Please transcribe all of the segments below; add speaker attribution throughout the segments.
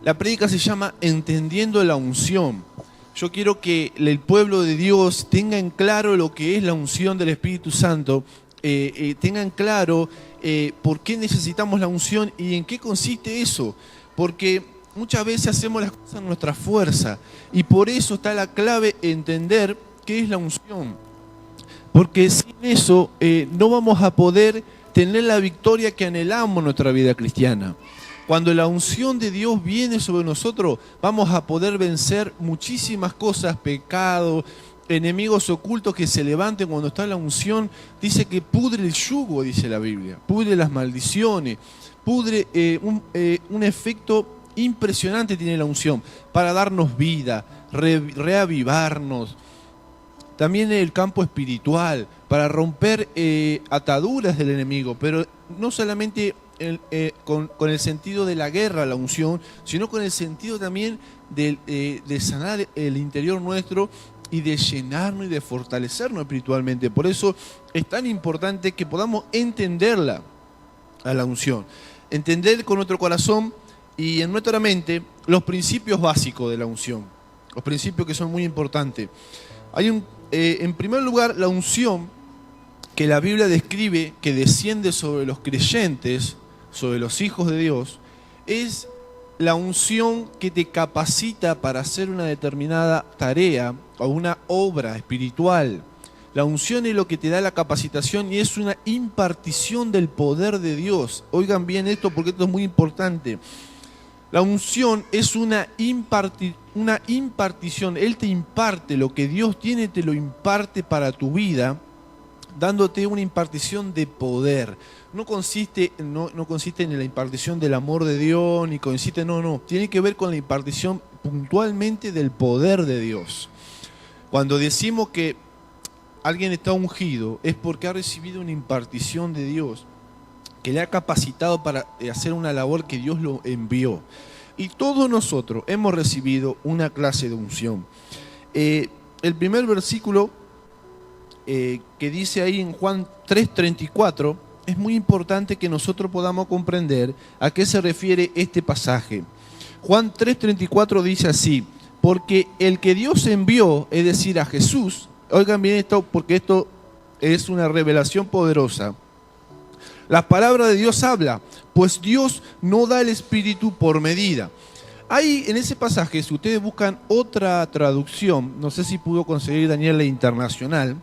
Speaker 1: La prédica se llama Entendiendo la unción. Yo quiero que el pueblo de Dios tenga en claro lo que es la unción del Espíritu Santo, tenga en claro por qué necesitamos la unción y en qué consiste eso. Porque muchas veces hacemos las cosas en nuestra fuerza y por eso está la clave entender qué es la unción. Porque sin eso no vamos a poder tener la victoria que anhelamos en nuestra vida cristiana. Cuando la unción de Dios viene sobre nosotros, vamos a poder vencer muchísimas cosas, pecados, enemigos ocultos que se levanten cuando está la unción. Dice que pudre el yugo, dice la Biblia, pudre las maldiciones, pudre un efecto impresionante tiene la unción para darnos vida, reavivarnos. También en el campo espiritual, para romper ataduras del enemigo, pero no solamente con el sentido de la guerra, la unción, sino con el sentido también de sanar el interior nuestro y de llenarnos y de fortalecernos espiritualmente. Por eso es tan importante que podamos entenderla a la unción, entender con nuestro corazón y en nuestra mente los principios básicos de la unción, los principios que son muy importantes. Hay en primer lugar, la unción que la Biblia describe que desciende sobre los creyentes, sobre los hijos de Dios, es la unción que te capacita para hacer una determinada tarea o una obra espiritual. La unción es lo que te da la capacitación y es una impartición del poder de Dios. Oigan bien esto porque esto es muy importante. La unción es una impartición. Él te imparte lo que Dios tiene, te lo imparte para tu vida, dándote una impartición de poder. No consiste en la impartición del amor de Dios, ni consiste, no. Tiene que ver con la impartición puntualmente del poder de Dios. Cuando decimos que alguien está ungido, es porque ha recibido una impartición de Dios, que le ha capacitado para hacer una labor que Dios lo envió. Y todos nosotros hemos recibido una clase de unción. El primer versículo que dice ahí en Juan 3:34, es muy importante que nosotros podamos comprender a qué se refiere este pasaje. Juan 3:34 dice así: porque el que Dios envió, es decir, a Jesús, oigan bien esto porque esto es una revelación poderosa. La palabra de Dios habla, pues Dios no da el Espíritu por medida. Ahí en ese pasaje, si ustedes buscan otra traducción, no sé si pudo conseguir Daniel la internacional,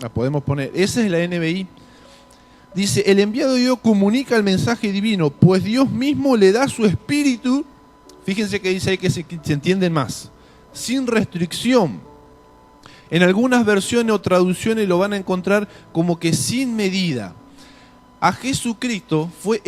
Speaker 1: la podemos poner, esa es la NBI, dice: el enviado de Dios comunica el mensaje divino, pues Dios mismo le da su Espíritu, fíjense que dice ahí que se entienden más, sin restricción. En algunas versiones o traducciones lo van a encontrar como que sin medida. A Jesucristo fue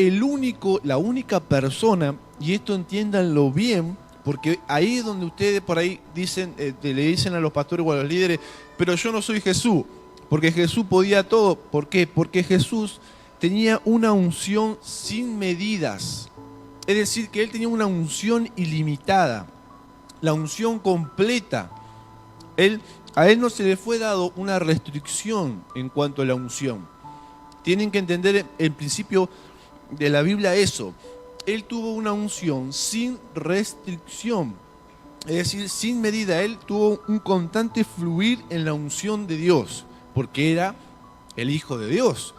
Speaker 1: la única persona, y esto entiéndanlo bien, porque ahí es donde ustedes por ahí dicen, le dicen a los pastores o a los líderes, pero yo no soy Jesús, porque Jesús podía todo. ¿Por qué? Porque Jesús tenía una unción sin medidas, es decir, que Él tenía una unción ilimitada, la unción completa. A Él no se le fue dado una restricción en cuanto a la unción. Tienen que entender el principio de la Biblia eso. Él tuvo una unción sin restricción, es decir, sin medida. Él tuvo un constante fluir en la unción de Dios, porque era el Hijo de Dios.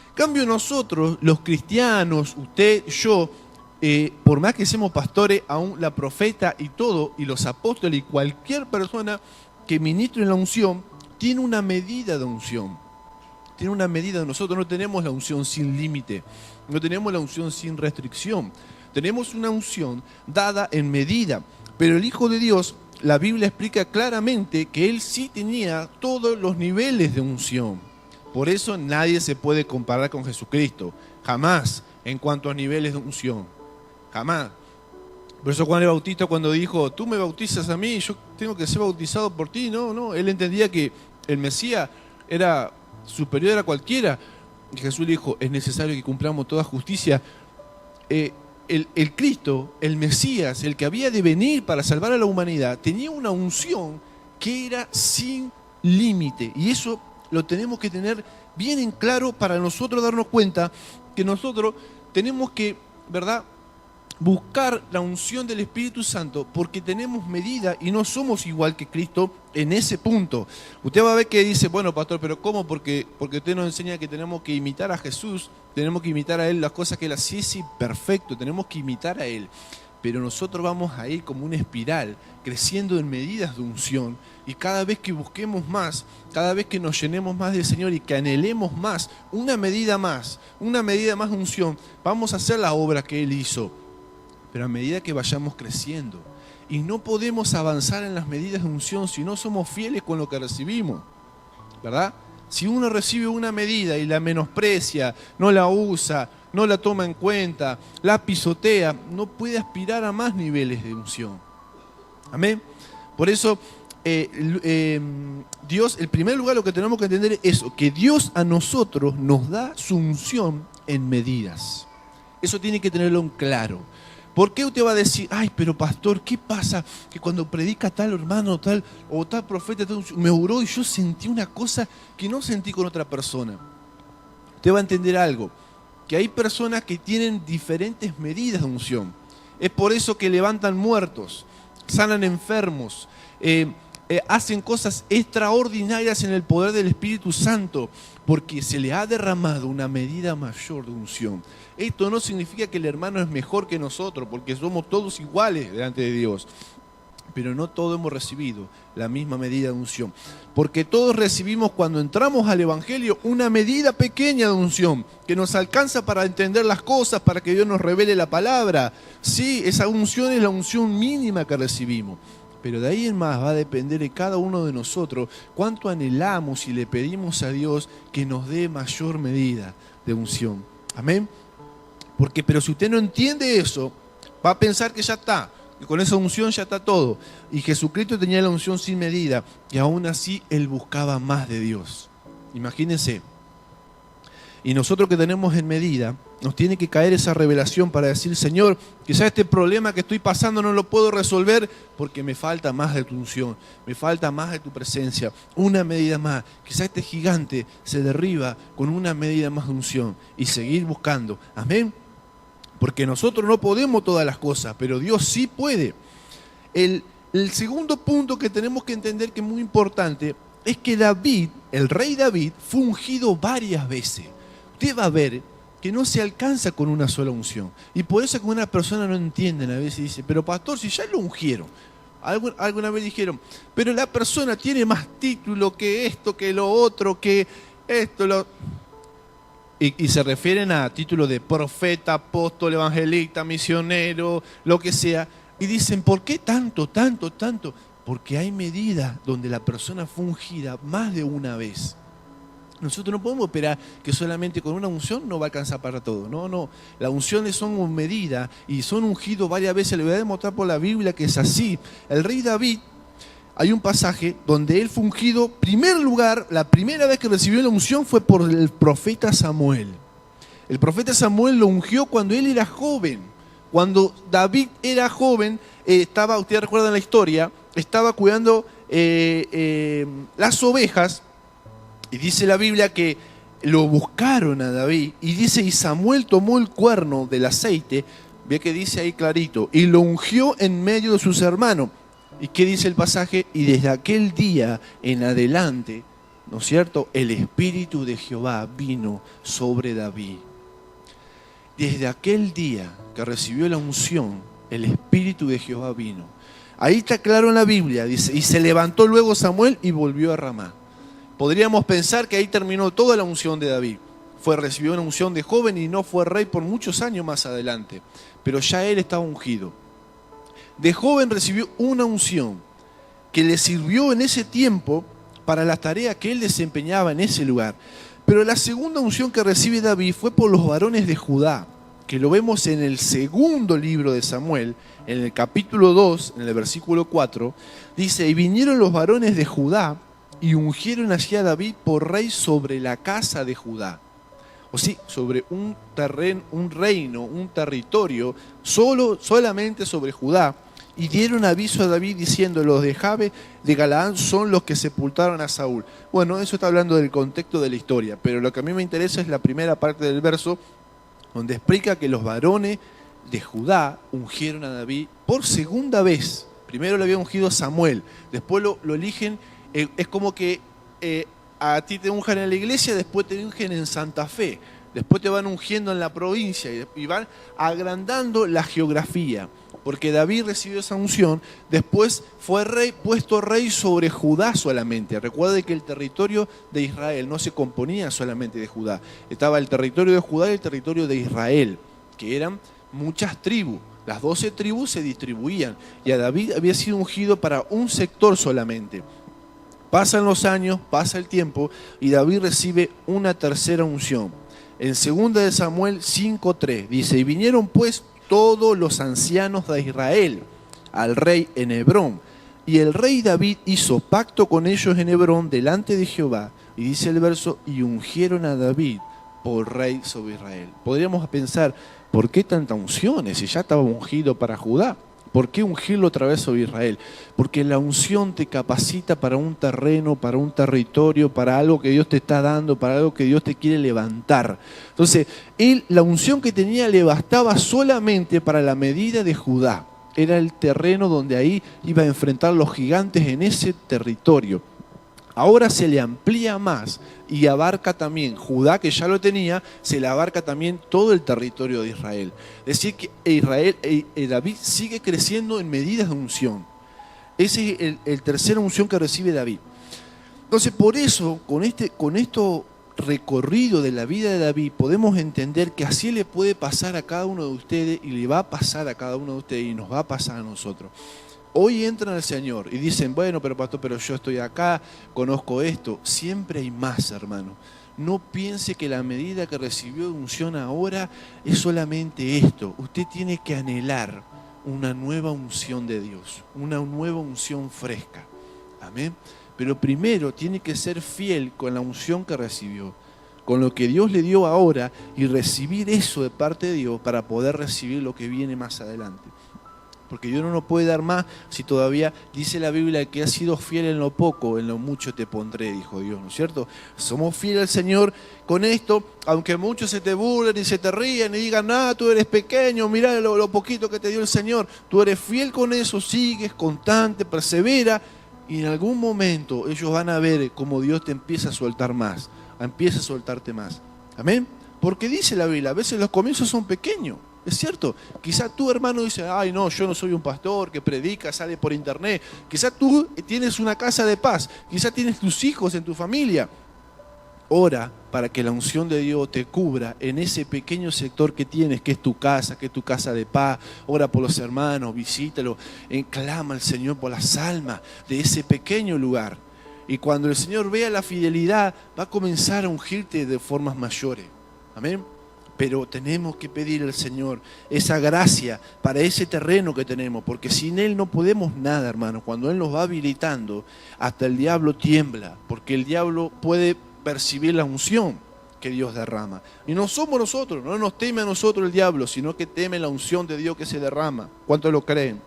Speaker 1: En cambio nosotros, los cristianos, usted, yo, por más que seamos pastores, aún la profeta y todo, y los apóstoles y cualquier persona que ministre en la unción, tiene una medida de unción. Tiene una medida. Nosotros no tenemos la unción sin límite, no tenemos la unción sin restricción, tenemos una unción dada en medida. Pero el Hijo de Dios, la Biblia explica claramente que Él sí tenía todos los niveles de unción. Por eso nadie se puede comparar con Jesucristo, jamás, en cuanto a niveles de unción, jamás. Por eso Juan el Bautista, cuando dijo, tú me bautizas a mí, yo tengo que ser bautizado por ti, no, él entendía que el Mesías era superior a cualquiera. Y Jesús le dijo, es necesario que cumplamos toda justicia. El Cristo, el Mesías, el que había de venir para salvar a la humanidad, tenía una unción que era sin límite. Y eso lo tenemos que tener bien en claro para nosotros darnos cuenta que nosotros tenemos que, ¿verdad?, buscar la unción del Espíritu Santo porque tenemos medida y no somos igual que Cristo en ese punto. Usted va a ver que dice, bueno, pastor, pero ¿cómo? Porque usted nos enseña que tenemos que imitar a Jesús, tenemos que imitar a Él las cosas que Él hacía. Sí, perfecto, tenemos que imitar a Él. Pero nosotros vamos a ir como una espiral, creciendo en medidas de unción, y cada vez que busquemos más, cada vez que nos llenemos más del Señor y que anhelemos más, una medida más de unción, vamos a hacer la obra que Él hizo. Pero a medida que vayamos creciendo, y no podemos avanzar en las medidas de unción si no somos fieles con lo que recibimos, ¿verdad? Si uno recibe una medida y la menosprecia, no la usa, no la toma en cuenta, la pisotea, no puede aspirar a más niveles de unción. Amén. Por eso, Dios, en primer lugar, lo que tenemos que entender es eso, que Dios a nosotros nos da su unción en medidas. Eso tiene que tenerlo en claro. ¿Por qué usted va a decir, ay, pero pastor, ¿qué pasa? Que cuando predica tal hermano tal o tal profeta me oró y yo sentí una cosa que no sentí con otra persona. Usted va a entender algo, que hay personas que tienen diferentes medidas de unción. Es por eso que levantan muertos, sanan enfermos, hacen cosas extraordinarias en el poder del Espíritu Santo, porque se le ha derramado una medida mayor de unción. Esto no significa que el hermano es mejor que nosotros, porque somos todos iguales delante de Dios. Pero no todos hemos recibido la misma medida de unción. Porque todos recibimos cuando entramos al Evangelio una medida pequeña de unción, que nos alcanza para entender las cosas, para que Dios nos revele la palabra. Sí, esa unción es la unción mínima que recibimos. Pero de ahí en más va a depender de cada uno de nosotros cuánto anhelamos y le pedimos a Dios que nos dé mayor medida de unción. Amén. Pero si usted no entiende eso, va a pensar que ya está, que con esa unción ya está todo. Y Jesucristo tenía la unción sin medida, y aún así Él buscaba más de Dios. Imagínense. Y nosotros que tenemos en medida, nos tiene que caer esa revelación para decir, Señor, quizás este problema que estoy pasando no lo puedo resolver porque me falta más de tu unción, me falta más de tu presencia, una medida más. Quizás este gigante se derriba con una medida más de unción y seguir buscando. Amén. Porque nosotros no podemos todas las cosas, pero Dios sí puede. El segundo punto que tenemos que entender, que es muy importante, es que David, el rey David, fue ungido varias veces. Usted va a ver que no se alcanza con una sola unción. Y por eso que una persona no entiende, a veces dice, pero pastor, si ya lo ungieron. Alguna vez dijeron, pero la persona tiene más título que esto, que lo otro, que esto, y se refieren a título de profeta, apóstol, evangelista, misionero, lo que sea. Y dicen, ¿por qué tanto? Porque hay medidas donde la persona fue ungida más de una vez. Nosotros no podemos esperar que solamente con una unción no va a alcanzar para todo. No. Las unciones son medidas y son ungidos varias veces. Le voy a demostrar por la Biblia que es así. El rey David, hay un pasaje donde él fue ungido, primer lugar, la primera vez que recibió la unción fue por el profeta Samuel. El profeta Samuel lo ungió cuando él era joven. Cuando David era joven, ustedes recuerdan la historia, estaba cuidando las ovejas. Y dice la Biblia que lo buscaron a David, y dice, y Samuel tomó el cuerno del aceite, ve que dice ahí clarito, y lo ungió en medio de sus hermanos. ¿Y qué dice el pasaje? Y desde aquel día en adelante, ¿no es cierto?, el Espíritu de Jehová vino sobre David. Desde aquel día que recibió la unción, el Espíritu de Jehová vino. Ahí está claro en la Biblia, dice, y se levantó luego Samuel y volvió a Ramá. Podríamos pensar que ahí terminó toda la unción de David. Recibió una unción de joven y no fue rey por muchos años más adelante. Pero ya él estaba ungido. De joven recibió una unción que le sirvió en ese tiempo para la tarea que él desempeñaba en ese lugar. Pero la segunda unción que recibe David fue por los varones de Judá, que lo vemos en el segundo libro de Samuel, en el capítulo 2, en el versículo 4, dice, y vinieron los varones de Judá, y ungieron así a David por rey sobre la casa de Judá. O sí, sobre un terreno, un reino, un territorio, solamente sobre Judá. Y dieron aviso a David diciendo, los de Jabe de Galaad son los que sepultaron a Saúl. Bueno, eso está hablando del contexto de la historia, pero lo que a mí me interesa es la primera parte del verso, donde explica que los varones de Judá ungieron a David por segunda vez. Primero le había ungido a Samuel, después lo eligen, es como que a ti te unjan en la iglesia, después te ungen en Santa Fe, después te van ungiendo en la provincia y van agrandando la geografía. Porque David recibió esa unción, después fue puesto rey sobre Judá solamente. Recuerde que el territorio de Israel no se componía solamente de Judá. Estaba el territorio de Judá y el territorio de Israel, que eran muchas tribus. Las 12 tribus se distribuían y a David había sido ungido para un sector solamente. Pasan los años, pasa el tiempo y David recibe una tercera unción. En 2 de Samuel 5:3 dice, y vinieron pues todos los ancianos de Israel al rey en Hebrón. Y el rey David hizo pacto con ellos en Hebrón delante de Jehová. Y dice el verso, y ungieron a David por rey sobre Israel. Podríamos pensar, ¿por qué tanta unciones? Si ya estaba ungido para Judá. ¿Por qué ungirlo otra vez sobre Israel? Porque la unción te capacita para un terreno, para un territorio, para algo que Dios te está dando, para algo que Dios te quiere levantar. Entonces, la unción que tenía le bastaba solamente para la medida de Judá. Era el terreno donde ahí iba a enfrentar los gigantes en ese territorio. Ahora se le amplía más y abarca también Judá, que ya lo tenía, se le abarca también todo el territorio de Israel. Es decir, que David sigue creciendo en medidas de unción. Ese es el tercera unción que recibe David. Entonces, por eso, con esto recorrido de la vida de David, podemos entender que así le puede pasar a cada uno de ustedes y le va a pasar a cada uno de ustedes y nos va a pasar a nosotros. Hoy entran al Señor y dicen, bueno, pero pastor, pero yo estoy acá, conozco esto. Siempre hay más, hermano. No piense que la medida que recibió de unción ahora es solamente esto. Usted tiene que anhelar una nueva unción de Dios, una nueva unción fresca. Amén. Pero primero tiene que ser fiel con la unción que recibió, con lo que Dios le dio ahora y recibir eso de parte de Dios para poder recibir lo que viene más adelante. Porque Dios no nos puede dar más si todavía dice la Biblia que has sido fiel en lo poco, en lo mucho te pondré, dijo Dios, ¿no es cierto? Somos fieles al Señor con esto, aunque muchos se te burlen y se te ríen y digan, tú eres pequeño, mirá lo poquito que te dio el Señor. Tú eres fiel con eso, sigues, constante, persevera y en algún momento ellos van a ver cómo Dios te empieza a soltar más, empieza a soltarte más. ¿Amén? Porque dice la Biblia, a veces los comienzos son pequeños. Es cierto, quizás tu hermano dice, ay no, yo no soy un pastor que predica, sale por internet. Quizás tú tienes una casa de paz, quizás tienes tus hijos en tu familia. Ora para que la unción de Dios te cubra en ese pequeño sector que tienes, que es tu casa de paz. Ora por los hermanos, visítalo, clama al Señor por las almas de ese pequeño lugar. Y cuando el Señor vea la fidelidad, va a comenzar a ungirte de formas mayores. Amén. Pero tenemos que pedir al Señor esa gracia para ese terreno que tenemos, porque sin Él no podemos nada, hermano. Cuando Él nos va habilitando, hasta el diablo tiembla, porque el diablo puede percibir la unción que Dios derrama. Y no somos nosotros, no nos teme a nosotros el diablo, sino que teme la unción de Dios que se derrama. ¿Cuántos lo creen?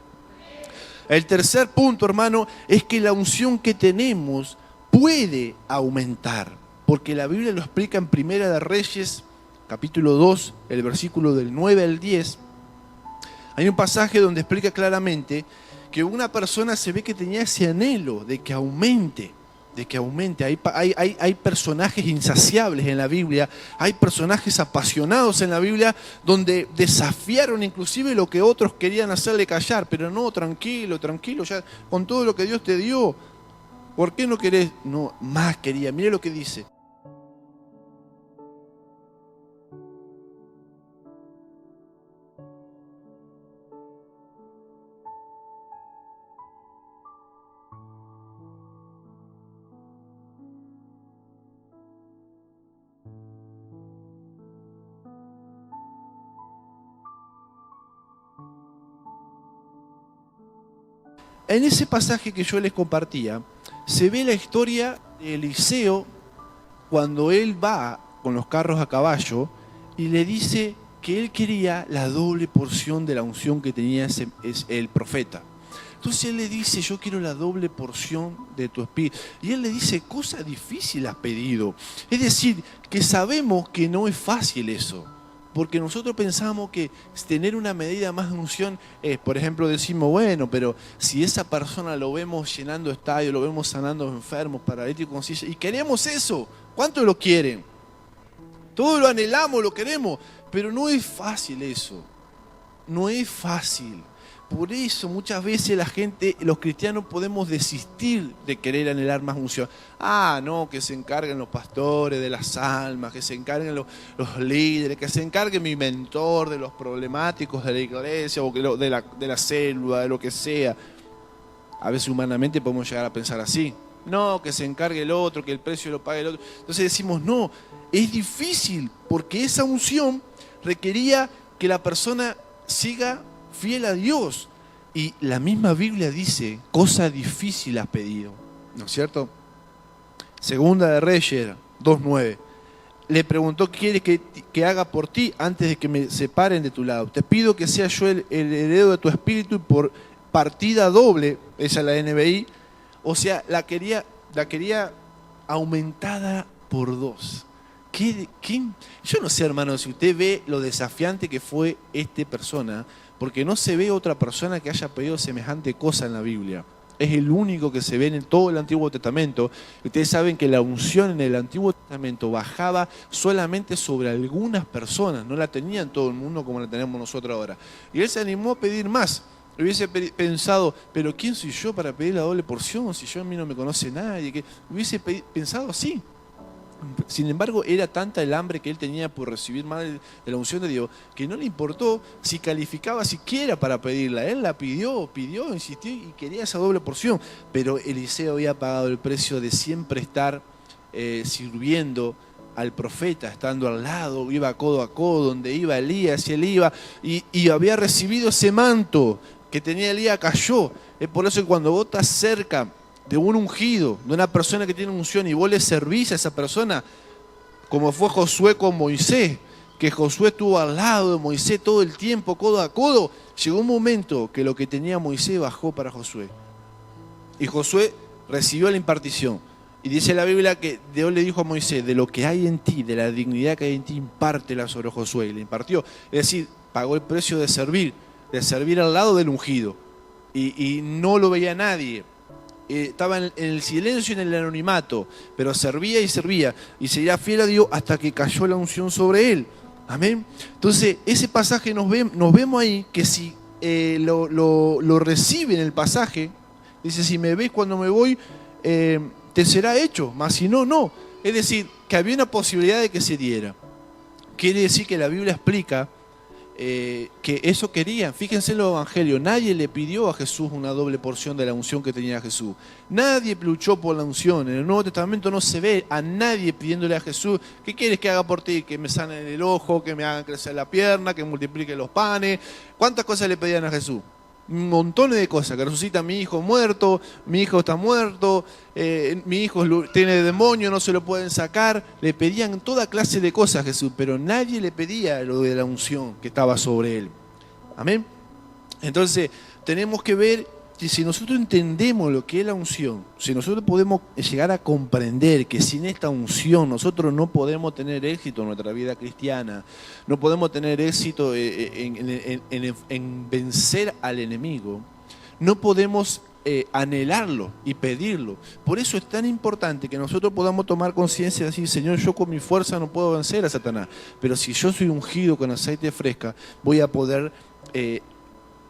Speaker 1: El tercer punto, hermano, es que la unción que tenemos puede aumentar, porque la Biblia lo explica en Primera de Reyes, capítulo 2, el versículo del 9 al 10, hay un pasaje donde explica claramente que una persona se ve que tenía ese anhelo de que aumente. Hay personajes insaciables en la Biblia, hay personajes apasionados en la Biblia donde desafiaron inclusive lo que otros querían hacerle callar, pero no, tranquilo, ya con todo lo que Dios te dio, ¿por qué no querés? No, más quería. Mire lo que dice. En ese pasaje que yo les compartía, se ve la historia de Eliseo cuando él va con los carros a caballo y le dice que él quería la doble porción de la unción que tenía el profeta. Entonces él le dice, yo quiero la doble porción de tu espíritu. Y él le dice, cosa difícil has pedido. Es decir, que sabemos que no es fácil eso. Porque nosotros pensamos que tener una medida más de unción es, por ejemplo, decimos, bueno, pero si esa persona lo vemos llenando estadios, lo vemos sanando enfermos, paralíticos con silla, y queremos eso, ¿cuántos lo quieren? Todos lo anhelamos, lo queremos, pero no es fácil eso, no es fácil. Por eso muchas veces la gente, los cristianos podemos desistir de querer anhelar más unción. No, que se encarguen los pastores de las almas, que se encarguen los líderes, que se encargue mi mentor de los problemáticos de la iglesia o de la célula, de lo que sea. A veces humanamente podemos llegar a pensar así. No, que se encargue el otro, que el precio lo pague el otro. Entonces decimos, no, es difícil porque esa unción requería que la persona siga fiel a Dios. Y la misma Biblia dice, cosa difícil has pedido, ¿no es cierto? Segunda de Reyes 2:9. Le preguntó, ¿qué quieres que haga por ti antes de que me separen de tu lado? Te pido que sea yo el heredero de tu espíritu y por partida doble, esa es la NBI, o sea, la quería aumentada por 2. Yo no sé, hermano, si usted ve lo desafiante que fue esta persona, porque no se ve otra persona que haya pedido semejante cosa en la Biblia. Es el único que se ve en todo el Antiguo Testamento. Ustedes saben que la unción en el Antiguo Testamento bajaba solamente sobre algunas personas, no la tenían todo el mundo como la tenemos nosotros ahora. Y él se animó a pedir más. Hubiese pensado, pero ¿quién soy yo para pedir la doble porción si a mí no me conoce nadie? Que hubiese pensado así. Sin embargo, era tanta el hambre que él tenía por recibir más de la unción de Dios, que no le importó si calificaba siquiera para pedirla. Él la pidió, insistió y quería esa doble porción. Pero Eliseo había pagado el precio de siempre estar sirviendo al profeta, estando al lado, iba codo a codo, donde iba Elías y él iba, y había recibido ese manto que tenía Elías, cayó. Es por eso que cuando vos estás cerca de un ungido, de una persona que tiene unción y vos le servís a esa persona, como fue Josué con Moisés, que Josué estuvo al lado de Moisés todo el tiempo, codo a codo, llegó un momento que lo que tenía Moisés bajó para Josué. Y Josué recibió la impartición. Y dice la Biblia que Dios le dijo a Moisés, de lo que hay en ti, de la dignidad que hay en ti, impártela sobre Josué. Y le impartió. Es decir, pagó el precio de servir al lado del ungido. Y no lo veía nadie. Estaba en el silencio y en el anonimato, pero servía y seguía fiel a Dios hasta que cayó la unción sobre él. Amén. Entonces, ese pasaje nos vemos ahí, que si lo recibe en el pasaje, dice, si me ves cuando me voy, te será hecho, mas si no, no. Es decir, que había una posibilidad de que se diera. Quiere decir que la Biblia explica que eso querían. Fíjense en los evangelios, nadie le pidió a Jesús una doble porción de la unción que tenía Jesús. Nadie luchó por la unción. En el Nuevo Testamento no se ve a nadie pidiéndole a Jesús, ¿qué quieres que haga por ti? Que me sanen el ojo, que me hagan crecer la pierna, que multiplique los panes. ¿Cuántas cosas le pedían a Jesús? Montones de cosas, que resucita a mi hijo muerto, mi hijo está muerto, mi hijo tiene demonio, no se lo pueden sacar. Le pedían toda clase de cosas a Jesús, pero nadie le pedía lo de la unción que estaba sobre él. Amén. Entonces tenemos que ver que si nosotros entendemos lo que es la unción, si nosotros podemos llegar a comprender que sin esta unción nosotros no podemos tener éxito en nuestra vida cristiana, no podemos tener éxito en vencer al enemigo, no podemos anhelarlo y pedirlo. Por eso es tan importante que nosotros podamos tomar conciencia y decir, Señor, yo con mi fuerza no puedo vencer a Satanás, pero si yo soy ungido con aceite fresca, voy a poder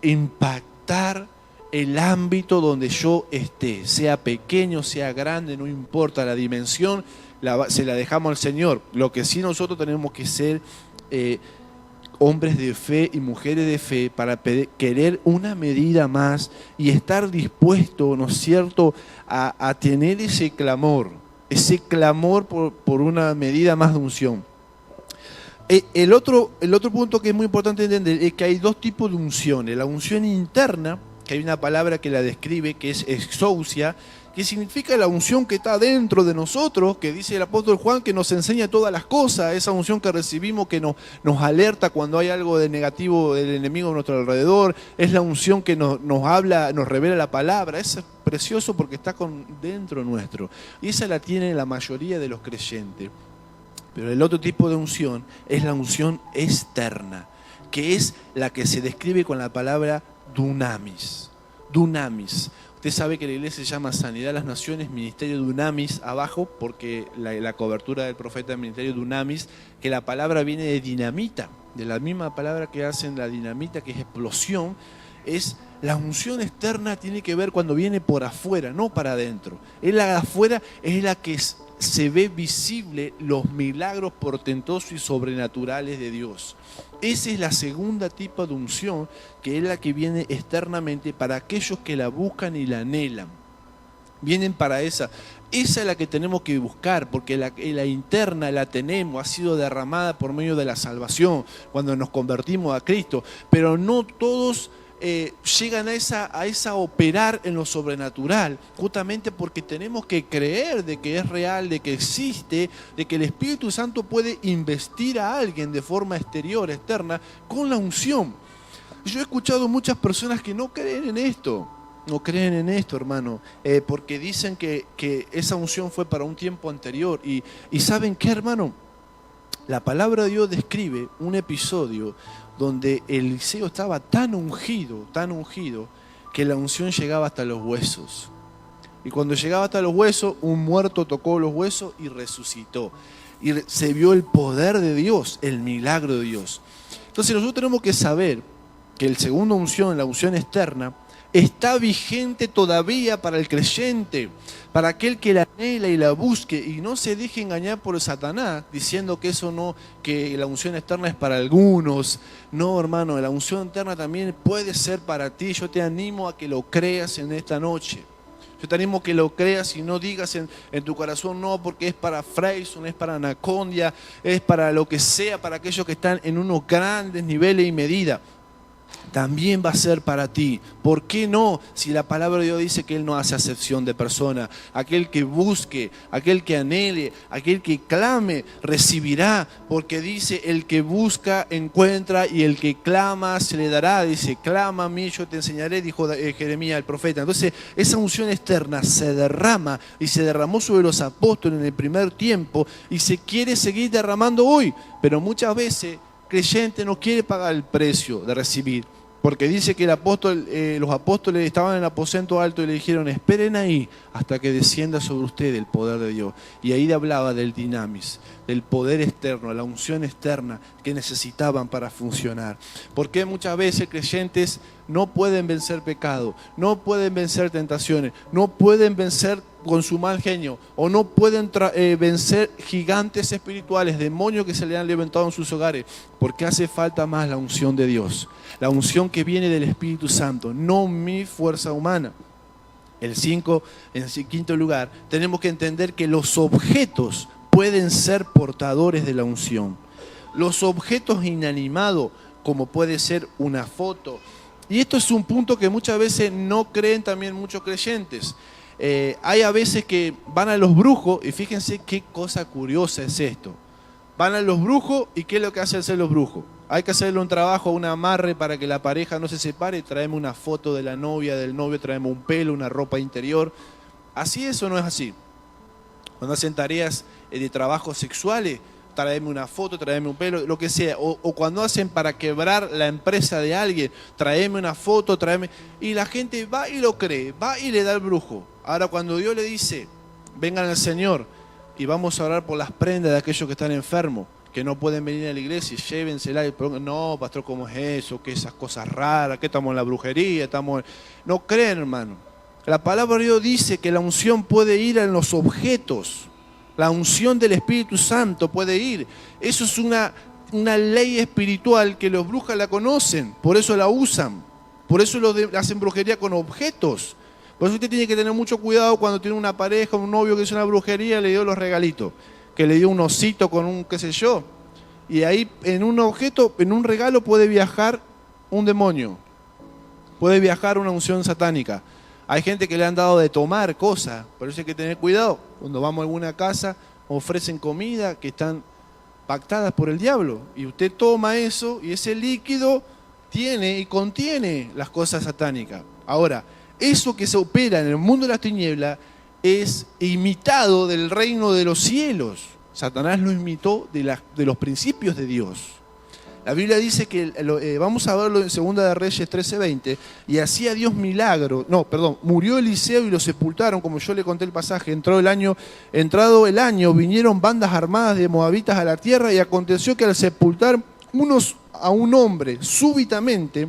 Speaker 1: impactar el ámbito donde yo esté, sea pequeño, sea grande, no importa la dimensión, se la dejamos al Señor. Lo que sí nosotros tenemos que ser hombres de fe y mujeres de fe para querer una medida más y estar dispuesto, ¿no es cierto?, a tener ese clamor por una medida más de unción. El otro punto que es muy importante entender es que hay dos tipos de unciones. La unción interna, que hay una palabra que la describe, que es exousia, que significa la unción que está dentro de nosotros, que dice el apóstol Juan, que nos enseña todas las cosas, esa unción que recibimos que nos alerta cuando hay algo de negativo del enemigo a nuestro alrededor, es la unción que nos habla, nos revela la palabra. Eso es precioso porque está dentro nuestro, y esa la tiene la mayoría de los creyentes. Pero el otro tipo de unción es la unción externa, que es la que se describe con la palabra dunamis. Dunamis. Usted sabe que la iglesia se llama Sanidad de las Naciones, Ministerio Dunamis abajo, porque la cobertura del profeta del Ministerio Dunamis, que la palabra viene de dinamita, de la misma palabra que hacen la dinamita, que es explosión. Es la unción externa, tiene que ver cuando viene por afuera, no para adentro. Es la de afuera, es la que se ve visible los milagros portentosos y sobrenaturales de Dios. Esa es la segunda tipo de unción, que es la que viene externamente para aquellos que la buscan y la anhelan. Vienen para esa. Esa es la que tenemos que buscar, porque la interna la tenemos, ha sido derramada por medio de la salvación, cuando nos convertimos a Cristo. Pero no todos llegan a esa operar en lo sobrenatural, justamente porque tenemos que creer de que es real, de que existe, de que el Espíritu Santo puede investir a alguien de forma exterior, externa, con la unción. Yo he escuchado muchas personas que no creen en esto. No creen en esto, hermano, porque dicen que esa unción fue para un tiempo anterior. Y ¿saben qué, hermano? La palabra de Dios describe un episodio donde Eliseo estaba tan ungido, que la unción llegaba hasta los huesos. Y cuando llegaba hasta los huesos, un muerto tocó los huesos y resucitó. Y se vio el poder de Dios, el milagro de Dios. Entonces nosotros tenemos que saber que el segundo unción, la unción externa, está vigente todavía para el creyente, para aquel que la anhela y la busque, y no se deje engañar por Satanás diciendo que eso no, que la unción externa es para algunos. No, hermano, la unción externa también puede ser para ti. Yo te animo a que lo creas en esta noche. Yo te animo a que lo creas y no digas en tu corazón no, porque es para Freyson, es para Anacondia, es para lo que sea, para aquellos que están en unos grandes niveles y medida. También va a ser para ti. ¿Por qué no? Si la palabra de Dios dice que Él no hace acepción de persona. Aquel que busque, aquel que anhele, aquel que clame, recibirá. Porque dice, el que busca, encuentra, y el que clama, se le dará. Dice, clama a mí, yo te enseñaré, dijo Jeremías el profeta. Entonces, esa unción externa se derrama, y se derramó sobre los apóstoles en el primer tiempo, y se quiere seguir derramando hoy. Pero muchas veces creyente no quiere pagar el precio de recibir, porque dice que los apóstoles estaban en el aposento alto y le dijeron, esperen ahí hasta que descienda sobre usted el poder de Dios. Y ahí hablaba del dinamis, del poder externo, la unción externa que necesitaban para funcionar. Porque muchas veces creyentes no pueden vencer pecado, no pueden vencer tentaciones, no pueden vencer con su mal genio, o no pueden vencer gigantes espirituales, demonios que se le han levantado en sus hogares, porque hace falta más la unción de Dios, la unción que viene del Espíritu Santo, no mi fuerza humana. En quinto lugar, tenemos que entender que los objetos pueden ser portadores de la unción. Los objetos inanimados, como puede ser una foto, y esto es un punto que muchas veces no creen también muchos creyentes. Hay a veces que van a los brujos, y fíjense qué cosa curiosa es esto. Van a los brujos, y ¿qué es lo que hacen hacer los brujos? Hay que hacerle un trabajo, un amarre para que la pareja no se separe, traemos una foto de la novia, del novio, traemos un pelo, una ropa interior. ¿Así es o no es así? Cuando hacen tareas de trabajo sexuales, traeme una foto, traeme un pelo, lo que sea. O cuando hacen para quebrar la empresa de alguien, traeme una foto, traeme... Y la gente va y lo cree, va y le da al brujo. Ahora cuando Dios le dice, vengan al Señor y vamos a orar por las prendas de aquellos que están enfermos, que no pueden venir a la iglesia, llévensela. No, pastor, ¿cómo es eso? ¿Qué esas cosas raras? ¿Qué estamos en la brujería? No creen, hermano. La palabra de Dios dice que la unción puede ir en los objetos. La unción del Espíritu Santo puede ir. Eso es una ley espiritual que los brujos la conocen, por eso la usan. Por eso hacen brujería con objetos. Por eso usted tiene que tener mucho cuidado cuando tiene una pareja, un novio que hizo una brujería, le dio los regalitos. Que le dio un osito con un qué sé yo. Y ahí en un objeto, en un regalo puede viajar un demonio. Puede viajar una unción satánica. Hay gente que le han dado de tomar cosas, por eso hay que tener cuidado. Cuando vamos a alguna casa, ofrecen comida que están pactadas por el diablo. Y usted toma eso y ese líquido tiene y contiene las cosas satánicas. Ahora, eso que se opera en el mundo de las tinieblas es imitado del reino de los cielos. Satanás lo imitó de los principios de Dios. La Biblia dice que, vamos a verlo en 2 de Reyes 13:20, y hacía Dios milagro. Murió Eliseo y lo sepultaron, como yo le conté el pasaje. Entrado el año, vinieron bandas armadas de moabitas a la tierra, y aconteció que al sepultar unos a un hombre, súbitamente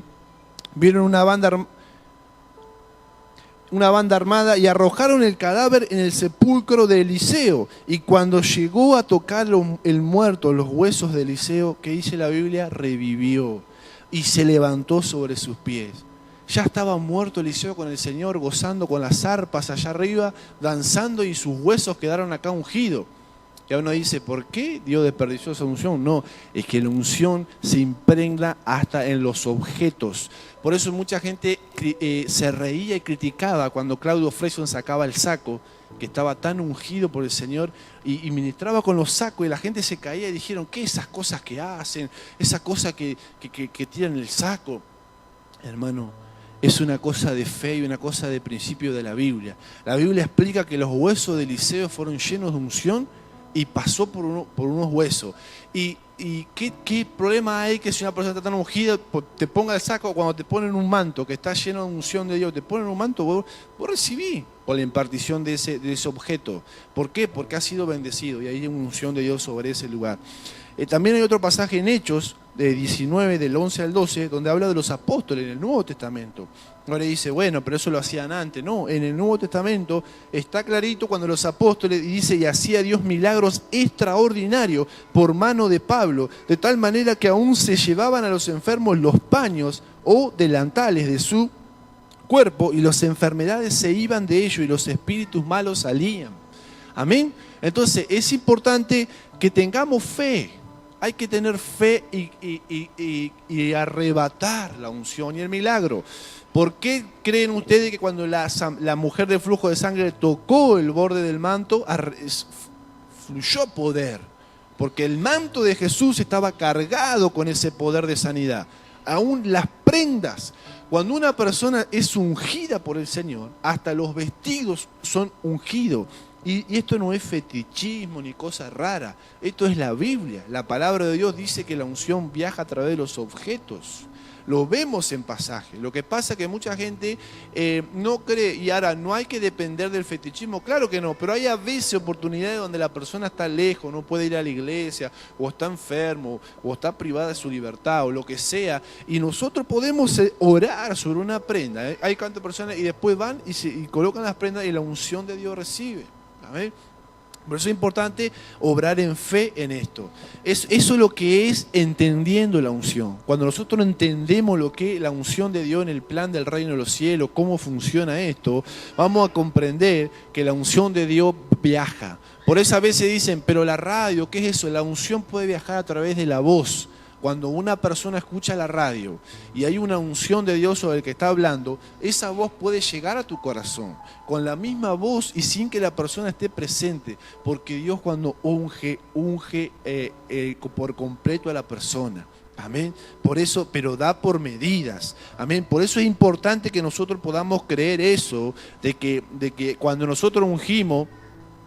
Speaker 1: vieron una banda armada y arrojaron el cadáver en el sepulcro de Eliseo. Y cuando llegó a tocar el muerto, los huesos de Eliseo, ¿qué dice la Biblia? Revivió y se levantó sobre sus pies. Ya estaba muerto Eliseo con el Señor, gozando con las arpas allá arriba, danzando, y sus huesos quedaron acá ungidos. Y uno dice, ¿por qué Dios desperdició esa unción? No, es que la unción se impregna hasta en los objetos. Por eso mucha gente se reía y criticaba cuando Claudio Freyson sacaba el saco, que estaba tan ungido por el Señor, y ministraba con los sacos, y la gente se caía y dijeron, ¿qué esas cosas que hacen? Esa cosa que tiran el saco. Hermano, es una cosa de fe y una cosa de principio de la Biblia. La Biblia explica que los huesos de Eliseo fueron llenos de unción, y pasó por unos huesos. ¿Y qué problema hay que si una persona está tan ungida te ponga el saco? Cuando te ponen un manto que está lleno de unción de Dios, te ponen un manto, vos recibís por la impartición de ese objeto. ¿Por qué? Porque ha sido bendecido, y hay una unción de Dios sobre ese lugar. También hay otro pasaje en Hechos, de 19, del 11 al 12, donde habla de los apóstoles en el Nuevo Testamento. Ahora dice, bueno, pero eso lo hacían antes. No, en el Nuevo Testamento está clarito cuando los apóstoles, dice, y hacía Dios milagros extraordinarios por mano de Pablo, de tal manera que aún se llevaban a los enfermos los paños o delantales de su cuerpo, y las enfermedades se iban de ellos, y los espíritus malos salían. Amén. Entonces es importante que tengamos fe. Hay que tener fe y arrebatar la unción y el milagro. ¿Por qué creen ustedes que cuando la mujer de flujo de sangre tocó el borde del manto, fluyó poder? Porque el manto de Jesús estaba cargado con ese poder de sanidad. Aún las prendas, cuando una persona es ungida por el Señor, hasta los vestidos son ungidos. Y esto no es fetichismo ni cosa rara, esto es la Biblia. La palabra de Dios dice que la unción viaja a través de los objetos. Lo vemos en pasajes. Lo que pasa es que mucha gente no cree, y ahora no hay que depender del fetichismo, claro que no, pero hay a veces oportunidades donde la persona está lejos, no puede ir a la iglesia, o está enfermo, o está privada de su libertad, o lo que sea, y nosotros podemos orar sobre una prenda. Hay tantas personas y después van y colocan las prendas y la unción de Dios recibe. ¿Amén? Por eso es importante obrar en fe en esto. Eso es lo que es entendiendo la unción. Cuando nosotros entendemos lo que es la unción de Dios en el plan del reino de los cielos, cómo funciona esto, vamos a comprender que la unción de Dios viaja. Por eso a veces dicen, pero la radio, ¿qué es eso? La unción puede viajar a través de la voz. Cuando una persona escucha la radio y hay una unción de Dios sobre el que está hablando, esa voz puede llegar a tu corazón con la misma voz y sin que la persona esté presente, porque Dios cuando unge por completo a la persona. Amén. Por eso, pero da por medidas. Amén. Por eso es importante que nosotros podamos creer eso, de que cuando nosotros ungimos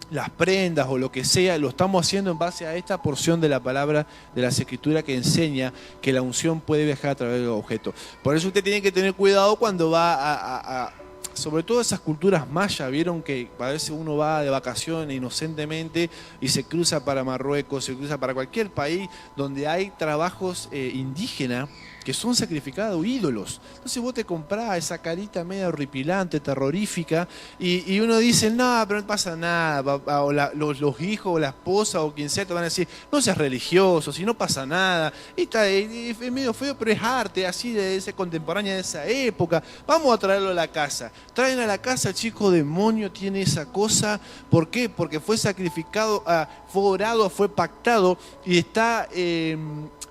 Speaker 1: las prendas o lo que sea, lo estamos haciendo en base a esta porción de la palabra de las Escrituras que enseña que la unción puede viajar a través de los objetos. Por eso usted tiene que tener cuidado cuando va sobre todo esas culturas mayas, vieron que a veces uno va de vacaciones inocentemente y se cruza para Marruecos, se cruza para cualquier país donde hay trabajos indígenas que son sacrificados ídolos. Entonces vos te comprás esa carita media horripilante, terrorífica, y uno dice, no, pero no pasa nada, papá, o los hijos o la esposa o quien sea te van a decir, no seas religioso, si no pasa nada, es medio feo, pero es arte, así de esa contemporánea de esa época, vamos a traerlo a la casa. Traen a la casa, el chico demonio tiene esa cosa, ¿por qué? Porque fue sacrificado, fue orado, fue pactado, y está...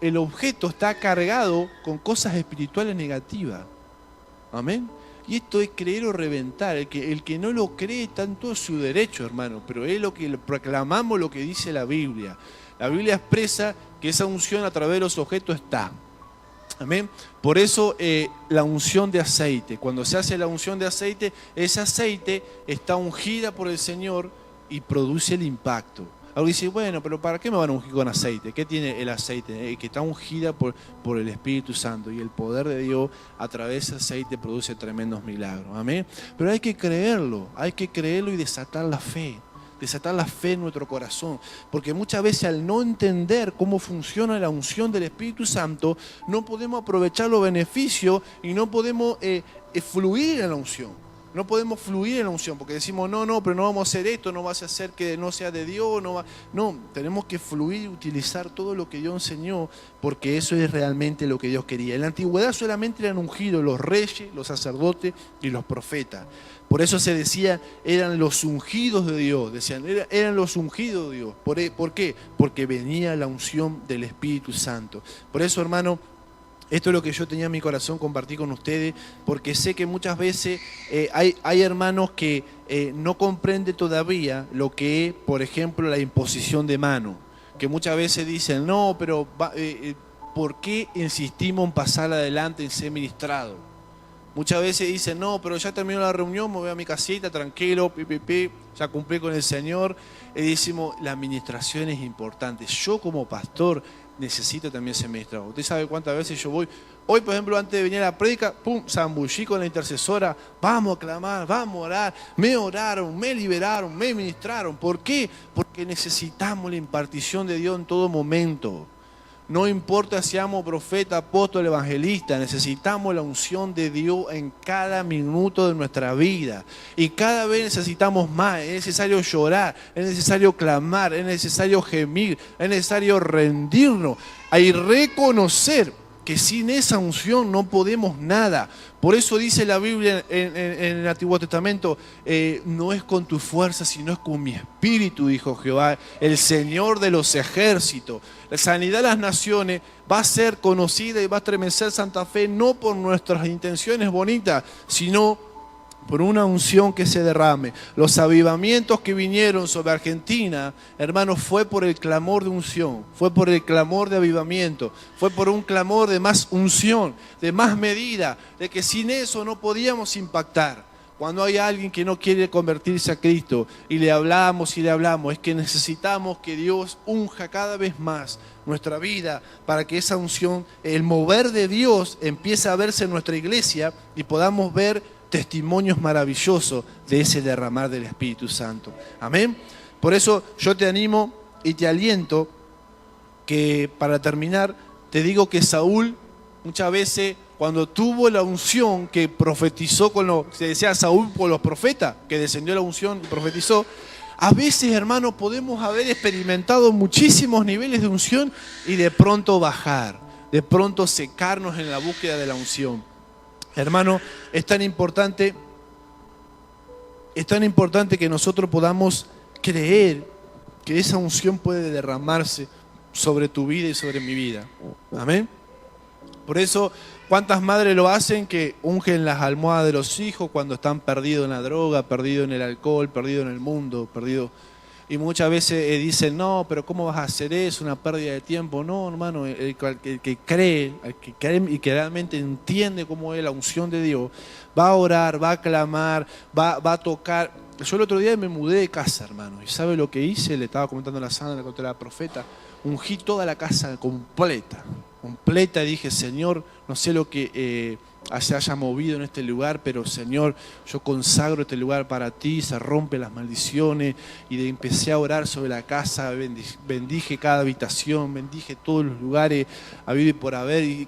Speaker 1: el objeto está cargado con cosas espirituales negativas. Amén. Y esto es creer o reventar. El que no lo cree está en todo su derecho, hermano. Pero es lo que proclamamos, lo que dice la Biblia. La Biblia expresa que esa unción a través de los objetos está. Amén. Por eso la unción de aceite. Cuando se hace la unción de aceite, ese aceite está ungida por el Señor y produce el impacto. Ahora dice, bueno, pero ¿para qué me van a ungir con aceite? ¿Qué tiene el aceite? Que está ungida por el Espíritu Santo, y el poder de Dios a través del aceite produce tremendos milagros. Amén. Pero hay que creerlo y desatar la fe. Desatar la fe en nuestro corazón, porque muchas veces al no entender cómo funciona la unción del Espíritu Santo, no podemos aprovechar los beneficios y no podemos fluir en la unción. No podemos fluir en la unción, porque decimos, no, pero no vamos a hacer esto, no vas a hacer que no sea de Dios. No, tenemos que fluir y utilizar todo lo que Dios enseñó, porque eso es realmente lo que Dios quería. En la antigüedad solamente eran ungidos los reyes, los sacerdotes y los profetas. Por eso se decía, eran los ungidos de Dios, decían, eran los ungidos de Dios. ¿Por qué? Porque venía la unción del Espíritu Santo. Por eso, hermano, esto es lo que yo tenía en mi corazón compartir con ustedes, porque sé que muchas veces hay hermanos que no comprenden todavía lo que es, por ejemplo, la imposición de mano. Que muchas veces dicen, no, pero ¿por qué insistimos en pasar adelante, en ser ministrado? Muchas veces dicen, no, pero ya terminó la reunión, me voy a mi casita, tranquilo, ya cumplí con el Señor. Y decimos, la administración es importante. Yo como pastor necesito también ser ministrado. Usted sabe cuántas veces yo voy. Hoy, por ejemplo, antes de venir a la prédica, zambullí con la intercesora, vamos a clamar, vamos a orar. Me oraron, me liberaron, me ministraron. ¿Por qué? Porque necesitamos la impartición de Dios en todo momento. No importa si seamos profeta, apóstol, evangelista, necesitamos la unción de Dios en cada minuto de nuestra vida. Y cada vez necesitamos más. Es necesario llorar, es necesario clamar, es necesario gemir, es necesario rendirnos y reconocer que sin esa unción no podemos nada. Por eso dice la Biblia en el Antiguo Testamento, no es con tu fuerza, sino es con mi espíritu, dijo Jehová, el Señor de los ejércitos. La sanidad de las naciones va a ser conocida y va a estremecer Santa Fe no por nuestras intenciones bonitas, sino por una unción que se derrame. Los avivamientos que vinieron sobre Argentina, hermanos, fue por el clamor de unción, fue por el clamor de avivamiento, fue por un clamor de más unción, de más medida, de que sin eso no podíamos impactar. Cuando hay alguien que no quiere convertirse a Cristo y le hablamos, es que necesitamos que Dios unja cada vez más nuestra vida para que esa unción, el mover de Dios, empiece a verse en nuestra iglesia y podamos ver testimonios maravillosos de ese derramar del Espíritu Santo. Amén. Por eso yo te animo y te aliento que, para terminar, te digo que Saúl muchas veces, cuando tuvo la unción que profetizó se decía Saúl por los profetas, que descendió la unción y profetizó, a veces, hermanos, podemos haber experimentado muchísimos niveles de unción y de pronto bajar, de pronto secarnos en la búsqueda de la unción. Hermano, es tan importante que nosotros podamos creer que esa unción puede derramarse sobre tu vida y sobre mi vida. Amén. Por eso, ¿cuántas madres lo hacen que ungen las almohadas de los hijos cuando están perdidos en la droga, perdidos en el alcohol, perdidos en el mundo, perdidos? Y muchas veces dicen, no, pero ¿cómo vas a hacer eso? Una pérdida de tiempo. No, hermano, el que cree y que realmente entiende cómo es la unción de Dios, va a orar, va a clamar, va a tocar. Yo el otro día me mudé de casa, hermano, y ¿sabe lo que hice? Le estaba comentando a la Sandra, le conté a la profeta, ungí toda la casa completa, y dije, Señor, no sé lo que se haya movido en este lugar, pero Señor, yo consagro este lugar para ti, se rompen las maldiciones, y empecé a orar sobre la casa, bendije cada habitación, bendije todos los lugares habido y por haber, y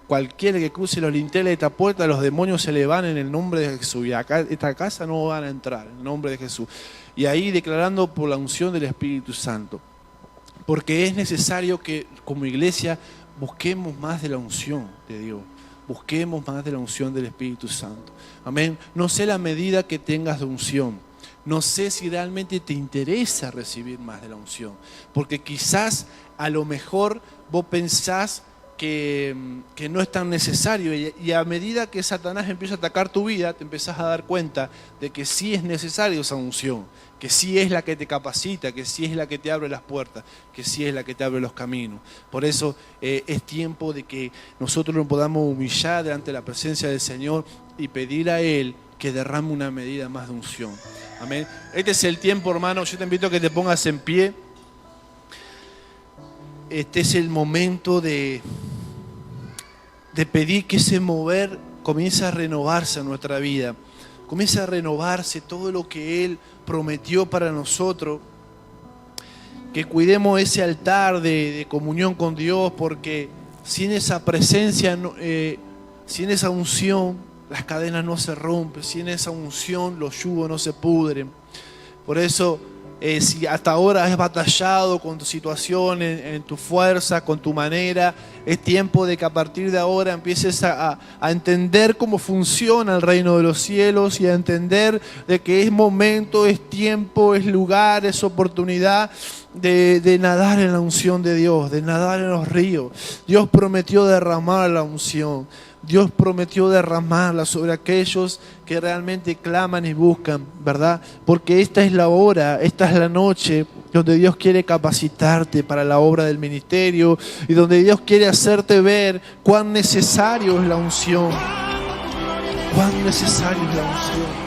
Speaker 1: cualquiera que cruce los linteles de esta puerta, los demonios se le van en el nombre de Jesús, y acá esta casa no van a entrar en el nombre de Jesús. Y ahí declarando por la unción del Espíritu Santo, porque es necesario que como iglesia busquemos más de la unción de Dios. Busquemos más de la unción del Espíritu Santo. Amén. No sé la medida que tengas de unción. No sé si realmente te interesa recibir más de la unción. Porque quizás, a lo mejor, vos pensás que no es tan necesario. Y a medida que Satanás empieza a atacar tu vida, te empezás a dar cuenta de que sí es necesario esa unción. Que sí es la que te capacita, que sí es la que te abre las puertas, que sí es la que te abre los caminos. Por eso es tiempo de que nosotros nos podamos humillar delante de la presencia del Señor y pedir a Él que derrame una medida más de unción. Amén. Este es el tiempo, hermano. Yo te invito a que te pongas en pie. Este es el momento de pedir que ese mover comience a renovarse en nuestra vida. Comience a renovarse todo lo que Él prometió para nosotros. Que cuidemos ese altar de comunión con Dios, porque sin esa presencia, sin esa unción, las cadenas no se rompen. Sin esa unción, los yugos no se pudren. Por eso, si hasta ahora has batallado con tu situación, en tu fuerza, con tu manera, es tiempo de que a partir de ahora empieces a entender cómo funciona el reino de los cielos y a entender de que es momento, es tiempo, es lugar, es oportunidad de nadar en la unción de Dios, de nadar en los ríos. Dios prometió derramar la unción. Dios prometió derramarla sobre aquellos que realmente claman y buscan, ¿verdad? Porque esta es la hora, esta es la noche donde Dios quiere capacitarte para la obra del ministerio y donde Dios quiere hacerte ver cuán necesario es la unción. Cuán necesario es la unción.